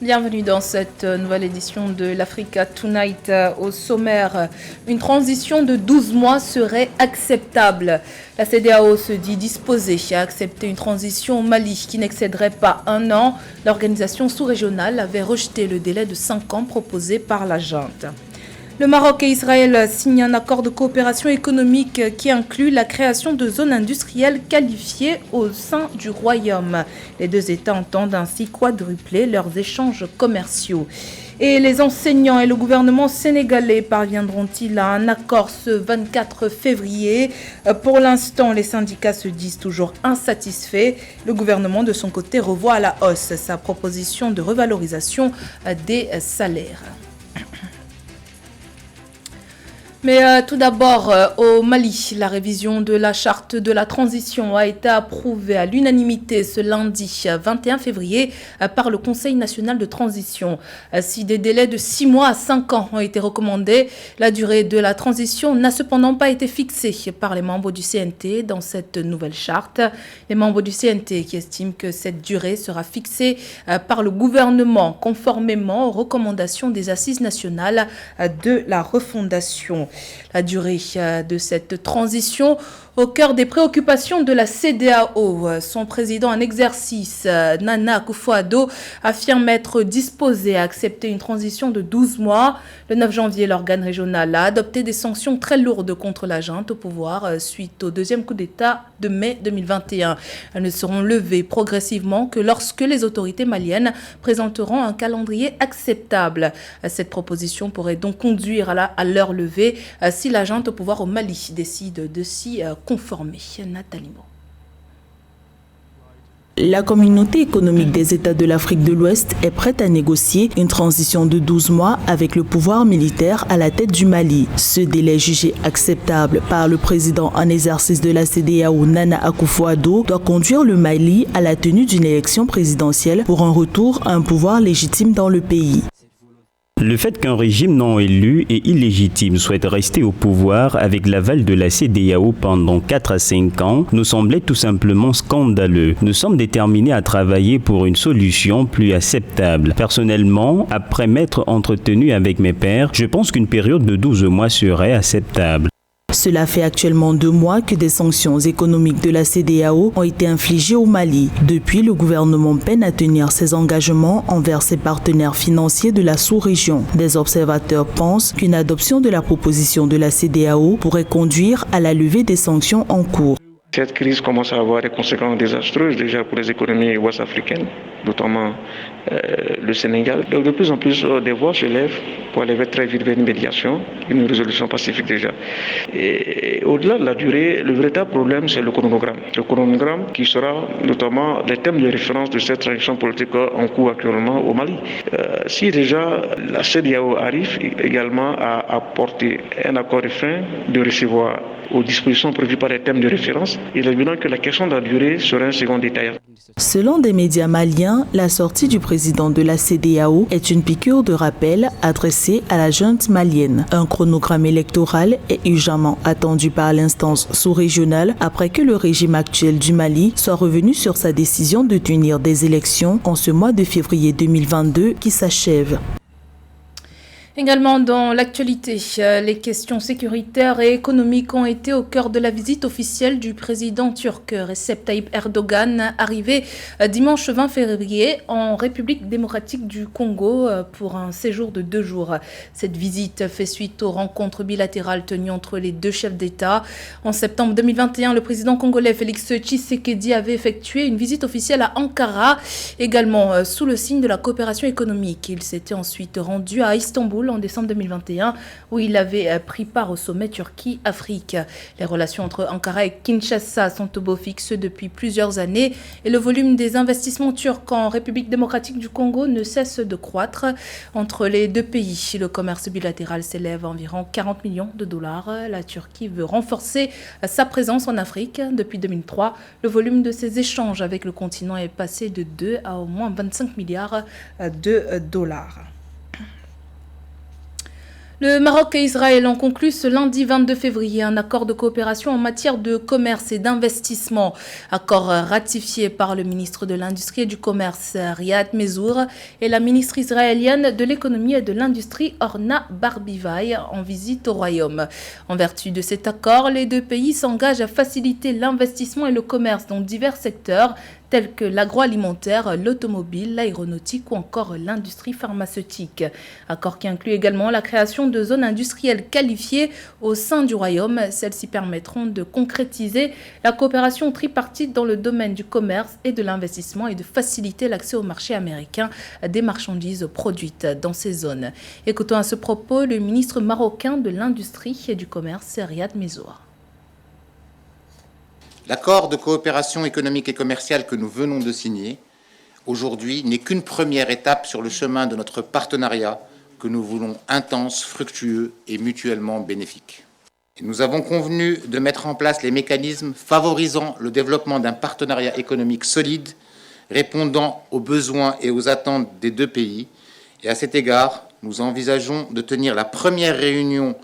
Bienvenue dans cette nouvelle édition de l'Africa Tonight. Au sommaire, une transition de 12 mois serait acceptable. La CEDEAO se dit disposée à accepter une transition au Mali qui n'excéderait pas un an. L'organisation sous-régionale avait rejeté le délai de 5 ans proposé par la junte. Le Maroc et Israël signent un accord de coopération économique qui inclut la création de zones industrielles qualifiées au sein du royaume. Les deux États entendent ainsi quadrupler leurs échanges commerciaux. Et les enseignants et le gouvernement sénégalais parviendront-ils à un accord ce 24 février? Pour l'instant, les syndicats se disent toujours insatisfaits. Le gouvernement, de son côté, revoit à la hausse sa proposition de revalorisation des salaires. Mais tout d'abord, au Mali, la révision de la charte de la transition a été approuvée à l'unanimité ce lundi 21 février par le Conseil national de transition. Si des délais de 6 mois à 5 ans ont été recommandés, la durée de la transition n'a cependant pas été fixée par les membres du CNT dans cette nouvelle charte. Les membres du CNT qui estiment que cette durée sera fixée par le gouvernement conformément aux recommandations des assises nationales de la refondation. La durée de cette transition au cœur des préoccupations de la CEDEAO. Son président en exercice, Nana Akufo-Addo, affirme être disposé à accepter une transition de 12 mois. Le 9 janvier, l'organe régional a adopté des sanctions très lourdes contre la junte au pouvoir suite au deuxième coup d'État de mai 2021. Elles ne seront levées progressivement que lorsque les autorités maliennes présenteront un calendrier acceptable. Cette proposition pourrait donc conduire à leur levée si la junte au pouvoir au Mali décide de s'y conformer. Nathalie Mo. La communauté économique des États de l'Afrique de l'Ouest est prête à négocier une transition de 12 mois avec le pouvoir militaire à la tête du Mali. Ce délai jugé acceptable par le président en exercice de la CEDEAO, Nana Akufo-Addo, doit conduire le Mali à la tenue d'une élection présidentielle pour un retour à un pouvoir légitime dans le pays. Le fait qu'un régime non élu et illégitime souhaite rester au pouvoir avec l'aval de la CEDEAO pendant 4 à 5 ans nous semblait tout simplement scandaleux. Nous sommes déterminés à travailler pour une solution plus acceptable. Personnellement, après m'être entretenu avec mes pairs, je pense qu'une période de 12 mois serait acceptable. Cela fait actuellement 2 mois que des sanctions économiques de la CEDEAO ont été infligées au Mali. Depuis, le gouvernement peine à tenir ses engagements envers ses partenaires financiers de la sous-région. Des observateurs pensent qu'une adoption de la proposition de la CEDEAO pourrait conduire à la levée des sanctions en cours. Cette crise commence à avoir des conséquences désastreuses déjà pour les économies ouest-africaines, notamment le Sénégal. Donc de plus en plus, des voix se lèvent pour aller très vite vers une médiation, une résolution pacifique déjà. Et au-delà de la durée, le véritable problème, c'est le chronogramme. Le chronogramme qui sera notamment le thème de référence de cette transition politique en cours actuellement au Mali. Si déjà la CEDEAO arrive également à apporter un accord de fin de recevoir aux dispositions prévues par les thèmes de référence, il est évident que la question de la durée sera un second détail. Selon des médias maliens, la sortie du président de la CEDEAO est une piqûre de rappel adressée à la junte malienne. Un chronogramme électoral est urgemment attendu par l'instance sous-régionale après que le régime actuel du Mali soit revenu sur sa décision de tenir des élections en ce mois de février 2022 qui s'achève. Également dans l'actualité, les questions sécuritaires et économiques ont été au cœur de la visite officielle du président turc Recep Tayyip Erdogan, arrivé dimanche 20 février en République démocratique du Congo pour un séjour de 2 jours. Cette visite fait suite aux rencontres bilatérales tenues entre les deux chefs d'État. En septembre 2021, le président congolais Félix Tshisekedi avait effectué une visite officielle à Ankara, également sous le signe de la coopération économique. Il s'était ensuite rendu à Istanbul en décembre 2021 où il avait pris part au sommet Turquie-Afrique. Les relations entre Ankara et Kinshasa sont au beau fixe depuis plusieurs années et le volume des investissements turcs en République démocratique du Congo ne cesse de croître. Entre les deux pays, le commerce bilatéral s'élève à environ 40 millions de dollars. La Turquie veut renforcer sa présence en Afrique. Depuis 2003, le volume de ses échanges avec le continent est passé de 2 à au moins 25 milliards de dollars. Le Maroc et Israël ont conclu ce lundi 22 février un accord de coopération en matière de commerce et d'investissement. Accord ratifié par le ministre de l'Industrie et du Commerce, Riyad Mezour, et la ministre israélienne de l'Économie et de l'Industrie, Orna Barbivaï, en visite au Royaume. En vertu de cet accord, les deux pays s'engagent à faciliter l'investissement et le commerce dans divers secteurs, tels que l'agroalimentaire, l'automobile, l'aéronautique ou encore l'industrie pharmaceutique. Accord qui inclut également la création de zones industrielles qualifiées au sein du Royaume. Celles-ci permettront de concrétiser la coopération tripartite dans le domaine du commerce et de l'investissement et de faciliter l'accès au marché américain des marchandises produites dans ces zones. Écoutons à ce propos le ministre marocain de l'Industrie et du Commerce, Riyad Mezour. L'accord de coopération économique et commerciale que nous venons de signer aujourd'hui n'est qu'une première étape sur le chemin de notre partenariat que nous voulons intense, fructueux et mutuellement bénéfique. Nous avons convenu de mettre en place les mécanismes favorisant le développement d'un partenariat économique solide, répondant aux besoins et aux attentes des deux pays. Et à cet égard, nous envisageons de tenir la première réunion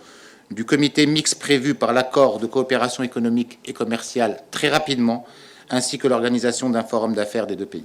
du comité mixte prévu par l'accord de coopération économique et commerciale très rapidement, ainsi que l'organisation d'un forum d'affaires des deux pays.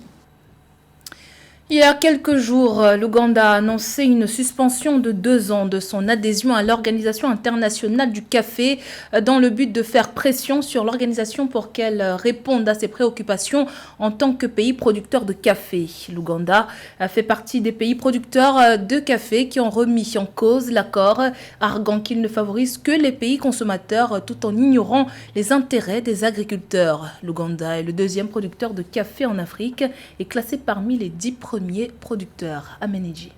Il y a quelques jours, l'Ouganda a annoncé une suspension de 2 ans de son adhésion à l'Organisation internationale du café dans le but de faire pression sur l'organisation pour qu'elle réponde à ses préoccupations en tant que pays producteur de café. L'Ouganda a fait partie des pays producteurs de café qui ont remis en cause l'accord, arguant qu'il ne favorise que les pays consommateurs tout en ignorant les intérêts des agriculteurs. L'Ouganda est le 2e producteur de café en Afrique et classé parmi les 10 premiers producteur à Ménégie.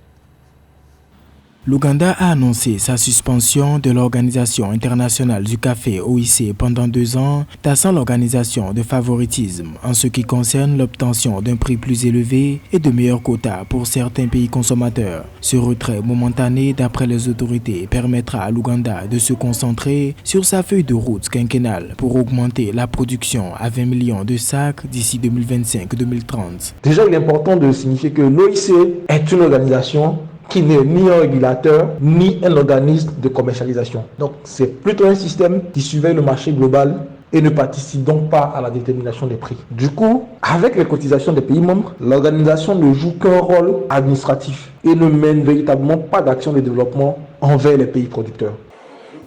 L'Ouganda a annoncé sa suspension de l'Organisation internationale du café OIC pendant 2 ans, taxant l'organisation de favoritisme en ce qui concerne l'obtention d'un prix plus élevé et de meilleurs quotas pour certains pays consommateurs. Ce retrait momentané, d'après les autorités, permettra à l'Ouganda de se concentrer sur sa feuille de route quinquennale pour augmenter la production à 20 millions de sacs d'ici 2025-2030. Déjà, il est important de signifier que l'OIC est une organisation qui n'est ni un régulateur, ni un organisme de commercialisation. Donc, c'est plutôt un système qui surveille le marché global et ne participe donc pas à la détermination des prix. Du coup, avec les cotisations des pays membres, l'organisation ne joue qu'un rôle administratif et ne mène véritablement pas d'action de développement envers les pays producteurs.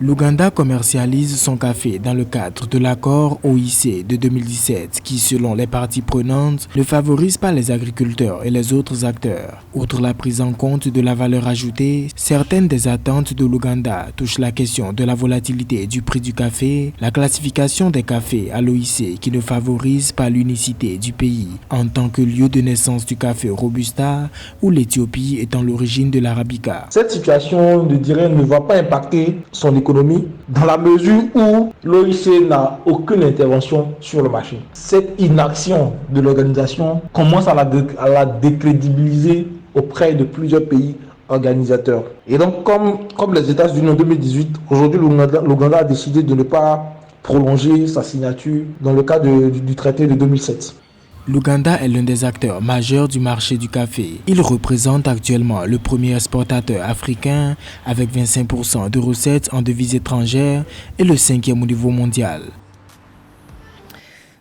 L'Ouganda commercialise son café dans le cadre de l'accord OIC de 2017 qui, selon les parties prenantes, ne favorise pas les agriculteurs et les autres acteurs. Outre la prise en compte de la valeur ajoutée, certaines des attentes de l'Ouganda touchent la question de la volatilité du prix du café, la classification des cafés à l'OIC qui ne favorise pas l'unicité du pays en tant que lieu de naissance du café Robusta ou l'Éthiopie étant l'origine de l'Arabica. Cette situation, je dirais, ne va pas impacter son économie dans la mesure où l'OIC n'a aucune intervention sur le marché. Cette inaction de l'organisation commence à la décrédibiliser auprès de plusieurs pays organisateurs. Et donc, comme les États-Unis en 2018, aujourd'hui l'Ouganda a décidé de ne pas prolonger sa signature dans le cadre du traité de 2007. L'Ouganda est l'un des acteurs majeurs du marché du café. Il représente actuellement le premier exportateur africain avec 25% de recettes en devises étrangères et le 5e au niveau mondial.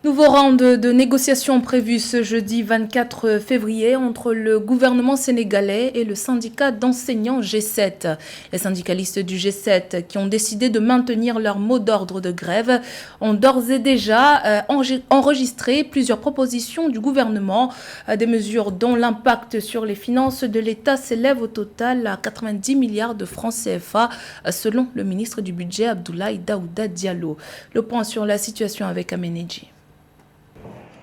Nouveau round de négociations prévu ce jeudi 24 février entre le gouvernement sénégalais et le syndicat d'enseignants G7. Les syndicalistes du G7 qui ont décidé de maintenir leur mot d'ordre de grève ont d'ores et déjà enregistré plusieurs propositions du gouvernement, des mesures dont l'impact sur les finances de l'État s'élève au total à 90 milliards de francs CFA, selon le ministre du Budget Abdoulaye Daouda Diallo. Le point sur la situation avec Aménéji.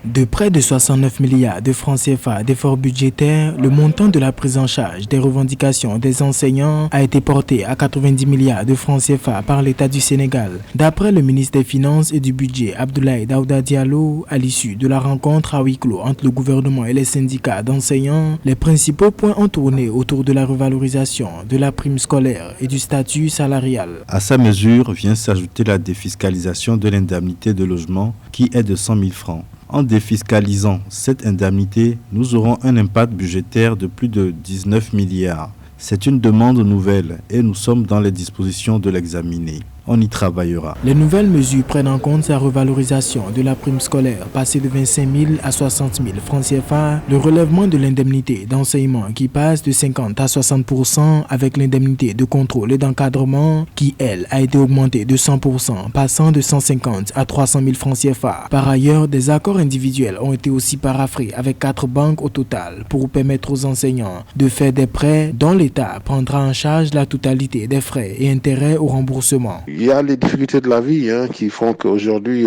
De près de 69 milliards de francs CFA d'efforts budgétaires, le montant de la prise en charge des revendications des enseignants a été porté à 90 milliards de francs CFA par l'État du Sénégal. D'après le ministre des Finances et du Budget Abdoulaye Daouda Diallo, à l'issue de la rencontre à huis clos entre le gouvernement et les syndicats d'enseignants, les principaux points ont tourné autour de la revalorisation de la prime scolaire et du statut salarial. À sa mesure vient s'ajouter la défiscalisation de l'indemnité de logement qui est de 100 000 francs. En défiscalisant cette indemnité, nous aurons un impact budgétaire de plus de 19 milliards. C'est une demande nouvelle et nous sommes dans les dispositions de l'examiner. On y travaillera. Les nouvelles mesures prennent en compte sa revalorisation de la prime scolaire passée de 25 000 à 60 000 francs CFA, le relèvement de l'indemnité d'enseignement qui passe de 50 à 60% avec l'indemnité de contrôle et d'encadrement qui, elle, a été augmentée de 100%, passant de 150 à 300 000 francs CFA. Par ailleurs, des accords individuels ont été aussi paraphés avec 4 banques au total pour permettre aux enseignants de faire des prêts dont l'État prendra en charge la totalité des frais et intérêts au remboursement. Il y a les difficultés de la vie qui font qu'aujourd'hui,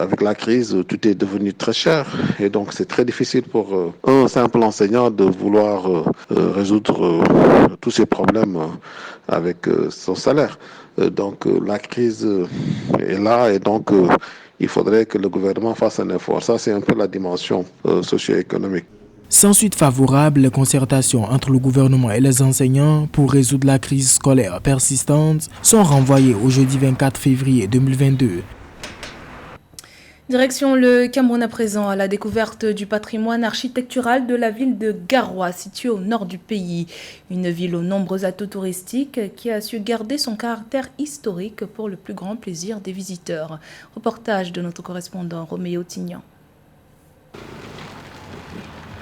avec la crise, tout est devenu très cher. Et donc, c'est très difficile pour un simple enseignant de vouloir résoudre tous ces problèmes avec son salaire. Donc, la crise est là et donc, il faudrait que le gouvernement fasse un effort. Ça, c'est un peu la dimension socio-économique. Sans suite favorable, les concertations entre le gouvernement et les enseignants pour résoudre la crise scolaire persistante sont renvoyées au jeudi 24 février 2022. Direction le Cameroun à présent, à la découverte du patrimoine architectural de la ville de Garoua, située au nord du pays. Une ville aux nombreux atouts touristiques qui a su garder son caractère historique pour le plus grand plaisir des visiteurs. Reportage de notre correspondant Roméo Tignan.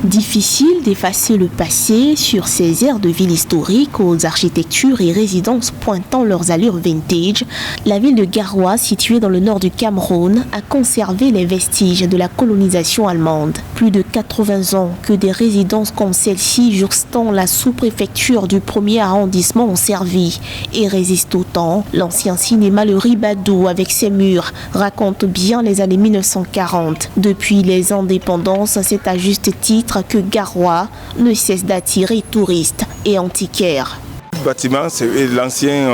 Difficile d'effacer le passé sur ces aires de ville historiques aux architectures et résidences pointant leurs allures vintage. La ville de Garoua, située dans le nord du Cameroun, a conservé les vestiges de la colonisation allemande. Plus de 80 ans que des résidences comme celle-ci, jouxtant la sous-préfecture du 1er arrondissement, ont servi et résistent au temps. L'ancien cinéma Le Ribadou, avec ses murs, raconte bien les années 1940. Depuis les indépendances, c'est à juste titre que Garoua ne cesse d'attirer touristes et antiquaires. Ce bâtiment, c'est l'ancien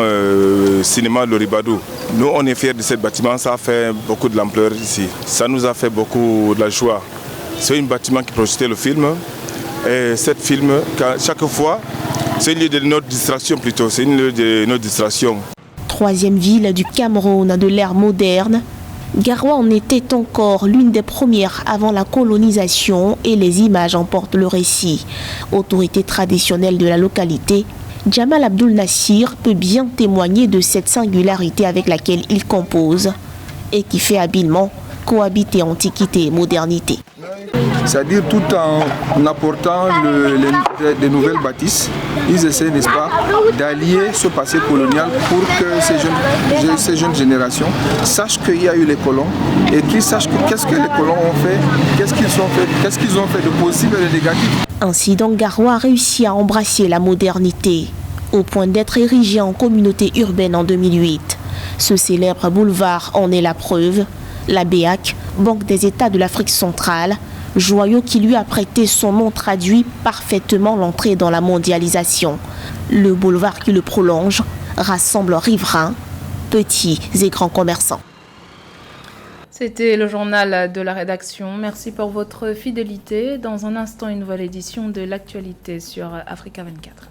cinéma Le Ribadou. Nous, on est fiers de ce bâtiment, ça a fait beaucoup de l'ampleur ici. Ça nous a fait beaucoup de la joie. C'est un bâtiment qui projetait le film. Et cette film, chaque fois, c'est une lieu de notre distraction plutôt, c'est une lieu de notre distraction. Troisième ville du Cameroun de l'ère moderne, Garoua en était encore l'une des premières avant la colonisation et les images en portent le récit. Autorité traditionnelle de la localité, Jamal Abdul Nassir peut bien témoigner de cette singularité avec laquelle il compose et qui fait habilement cohabiter antiquité et modernité. C'est-à-dire tout en apportant des nouvelles bâtisses, ils essaient, n'est-ce pas, d'allier ce passé colonial pour que ces jeunes générations sachent qu'il y a eu les colons et qu'ils sachent qu'est-ce que les colons ont fait, qu'est-ce qu'ils ont fait de possible et de négatif. Ainsi donc Garoua a réussi à embrasser la modernité, au point d'être érigé en communauté urbaine en 2008. Ce célèbre boulevard en est la preuve. La BEAC, Banque des États de l'Afrique centrale, joyau qui lui a prêté son nom traduit parfaitement l'entrée dans la mondialisation. Le boulevard qui le prolonge rassemble riverains, petits et grands commerçants. C'était le journal de la rédaction. Merci pour votre fidélité. Dans un instant, une nouvelle édition de l'actualité sur Africa 24.